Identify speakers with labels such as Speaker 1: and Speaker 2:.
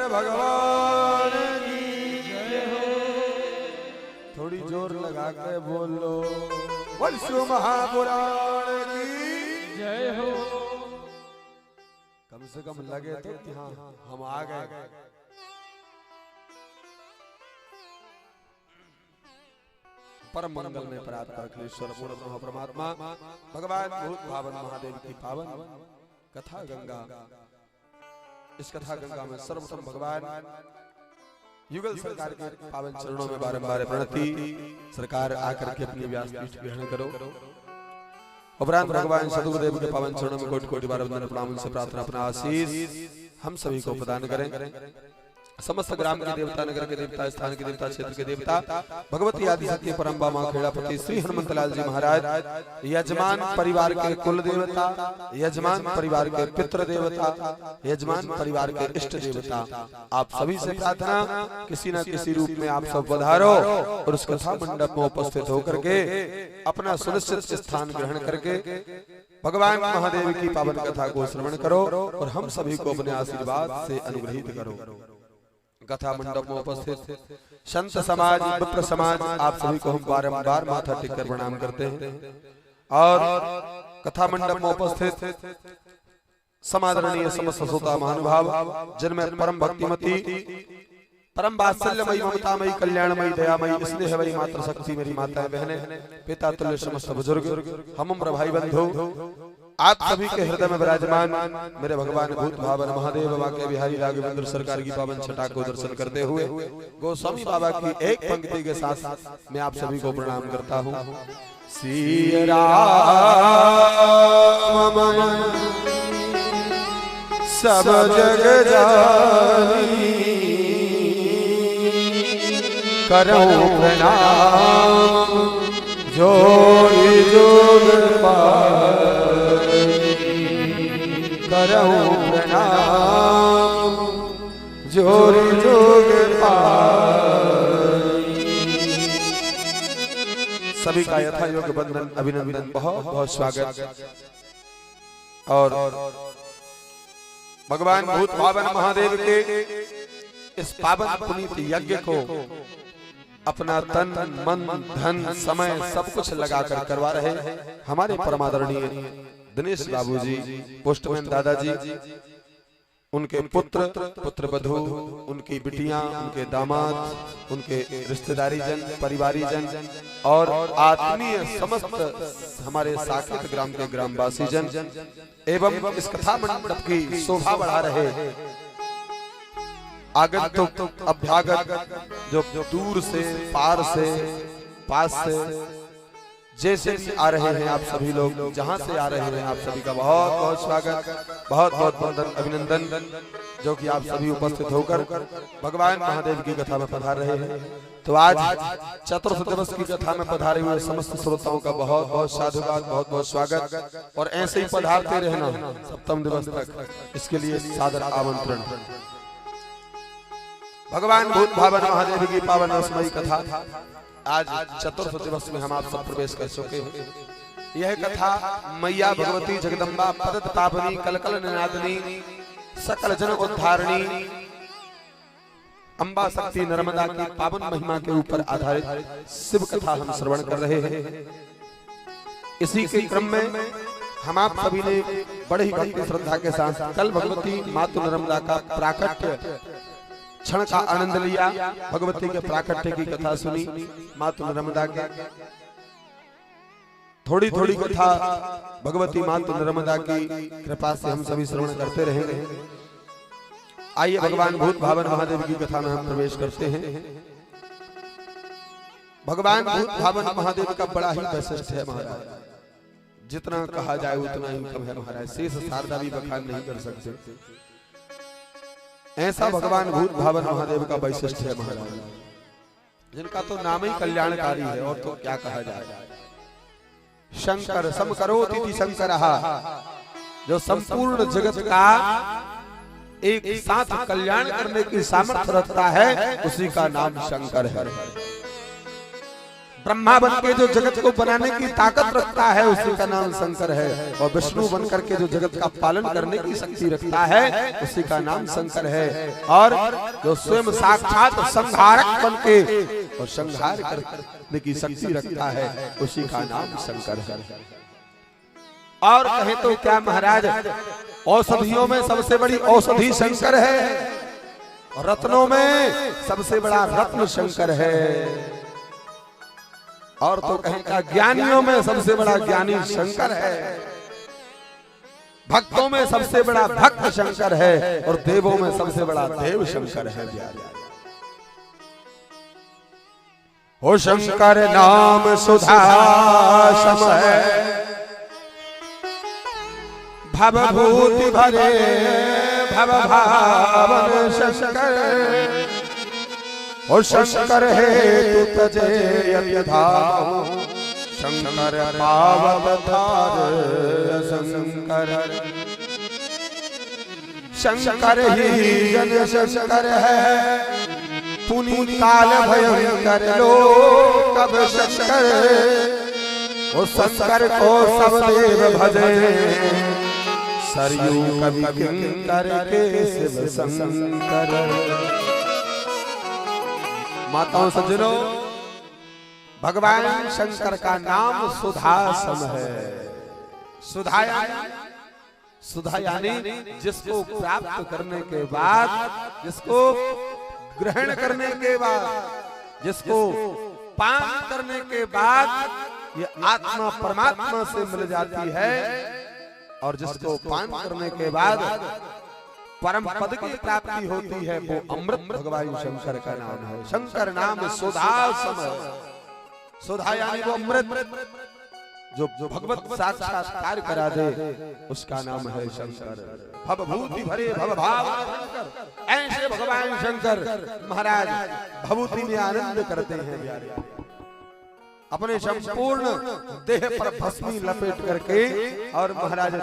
Speaker 1: भगवान की जय हो। थोड़ी जोर लगा के बोलो वर्षो महापुराण की जय हो। कम से कम लगे तो कि हाँ हम आ गए। परम मंगल में प्राप्त अखिलेश्वर पूर्ण ब्रह्म परमात्मा भगवान भूत भावन महादेव की पावन कथा गंगा। इस कथा गंगा में सर्वप्रथम भगवान युगल सरकार के पावन चरणों में बारंबार प्रणति। सरकार आकर के अपनी व्यासपीठ ग्रहण करो। उपरांत भगवान सदगुरुदेव के पावन चरणों में कोटि कोटि बार वंदन प्रणाम से प्रार्थना अपना आशीष हम सभी को प्रदान करें। समस्त ग्राम के देवता, नगर के देवता, स्थान के देवता, क्षेत्र के देवता, भगवती आदि शक्ति परम्बा मां खेड़ापति श्री हनुमंतलाल जी महाराज, यजमान परिवार के कुल देवता, यजमान परिवार के पितृ देवता, यजमान परिवार के इष्ट देवता, आप सभी से प्रार्थना किसी न किसी रूप में आप सब पधारो और उस कथा मंडप में उपस्थित होकर के अपना सुनिश्चित स्थान ग्रहण करके भगवान महादेव की पावन कथा को श्रवण करो और हम सभी को अपने आशीर्वाद से अनुग्रहित करो। कथा मंडप में उपस्थित संत समाज, विप्र समाज, आप सभी को हम बारंबार माथा टेककर प्रणाम करते हैं। और कथा मंडप में उपस्थित समादरणीय समस्त श्रोता महानुभाव, जिनमें परम भक्तिमती, परम वात्सल्यमयी, ममतामयी, कल्याणमयी, दयामयी, स्नेहमयी मातृ शक्ति मेरी माताएं बहनें, पिता तुल्य समस्त बुजुर्ग, हम उम्र भाई बंधु, आप सभी के हृदय में विराजमान मेरे भगवान भूत भावन महादेव बाबा के बिहारी राघवेंद्र सरकार की पावन छटा को दर्शन करते हुए गोस्वामी बाबा की एक पंक्ति के साथ मैं आप सभी को प्रणाम करता हूँ। श्री राम सब जग जानी करो प्रणाम जोड़ी जोग करहु प्रणाम जोड़ी जोग पाई। सभी का यथा योग्य बंधन अभिनंदन, बहुत बहुत स्वागत। और भगवान भूत भावन महादेव के इस पावन पुनीत यज्ञ को अपना तन मन धन समय सब कुछ लगाकर करवा रहे हमारे परमादरणीय दिनेश बाबूजी, पोस्टमैन दादाजी, उनके पुत्र पुत्रवधू, उनकी बिटियां, उनके दामाद, उनके रिश्तेदारी जन, परिवारी जन और आत्मीय समस्त हमारे साकेत ग्राम के ग्रामवासी जन एवं इस कथा मंडप की शोभा बढ़ा रहे आगंतुक अभ्यागत जो दूर से पार से पास से जैसे भी आ रहे हैं, आप सभी लोग जहां से आ रहे हैं आप सभी का बहुत बहुत स्वागत, बहुत बहुत वंदन अभिनंदन, जो कि आप सभी उपस्थित होकर भगवान महादेव की कथा में पधार रहे हैं। तो आज चतुर्थ दिवस की कथा में पधारे हुए समस्त श्रोताओं का बहुत बहुत साधुवाद, बहुत बहुत स्वागत और ऐसे ही पधारते रहना सप्तम दिवस तक, इसके लिए सादर आमंत्रण। भगवान भूत भावन महादेव की पावन रसमयी कथा आज चतुर्थ दिवस में हम आप सब प्रवेश कर चुके हैं। यह कथा मैया भगवती जगदम्बा पतित पावनी कलकल निनादनी सकल जन उद्धारणी अम्बा शक्ति नर्मदा की पावन महिमा के ऊपर आधारित शिव कथा हम श्रवण कर रहे हैं। इसी के क्रम में हम आप सभी ने बड़े ही भक्ति श्रद्धा के साथ कल भगवती मातु नर्मदा का प्राकट्य क्षण का आनंद लिया, भगवती के प्राकट्य की कथा सुनी, मातु नर्मदा के थोड़ी थोड़ी कथा भगवती मातु नर्मदा की कृपा से हम सभी श्रवण करते रहेंगे। आइए भगवान भूत भावन महादेव की कथा में हम प्रवेश करते हैं। भगवान भूत भावन महादेव का बड़ा ही वैशिष्ट है महाराज, जितना कहा जाए उतना ही कम है महाराज, शेष शारदा भी बखान नहीं कर सकते। ऐसा भगवान भूत भावन महादेव का वैशिष्ट है महाराज, जिनका तो नाम ही कल्याणकारी है, और तो क्या कहा जाए। शंकर समकरोति शंकरः, जो संपूर्ण जगत का एक साथ कल्याण करने की सामर्थ्य रखता है, उसी का नाम शंकर है। ब्रह्मा बन के जो जगत को बनाने की ताकत रखता है उसी का नाम शंकर है, और विष्णु बन करके जो जगत का पालन करने की शक्ति रखता है उसी का नाम शंकर है, और जो स्वयं साक्षात संहारक बन के और संहार करने की शक्ति रखता है उसी का नाम शंकर है। और कहे तो क्या महाराज, औषधियों में सबसे बड़ी औषधि शंकर है, रत्नों में सबसे बड़ा रत्न शंकर है, और तो कहें क्या ज्ञानियों में सबसे बड़ा ज्ञानी शंकर है, भक्तों में सबसे बड़ा भक्त शंकर है, और देवों में सबसे बड़ा देव शंकर है। हो शंकर नाम सुधा सम है, भवभूति भरे भव भावन शंकर, और शंकर है तु तजे यथाव, शंकर पावत थार शंकर, शंकर ही जन शंकर है, पुनीत काल भयंकर लोक कब शंकर, और शंकर को सब देव भजे, सरयू कवि किंकर के शिव शंकर। माताओं सज्जनों, भगवान शंकर का नाम सुधा सम है। सुधा यानी जिसको प्राप्त करने के बाद, जिसको ग्रहण करने के बाद, जिसको पान करने के बाद ये आत्मा परमात्मा से मिल जाती है, और जिसको पान करने के बाद परम पद की प्राप्ति होती है वो अमृत भगवान शंकर का नाम है। शंकर नाम सुधा सम, सुधा यानी वो अमृत जो भगवत साक्षात्कार करा दे उसका नाम है शंकर। भवभूति भरे भव भाव शंकर, ऐसे भगवान शंकर महाराज भभूति में आनंद करते हैं, अपने संपूर्ण देह पर भस्मी लपेट करके, और महाराज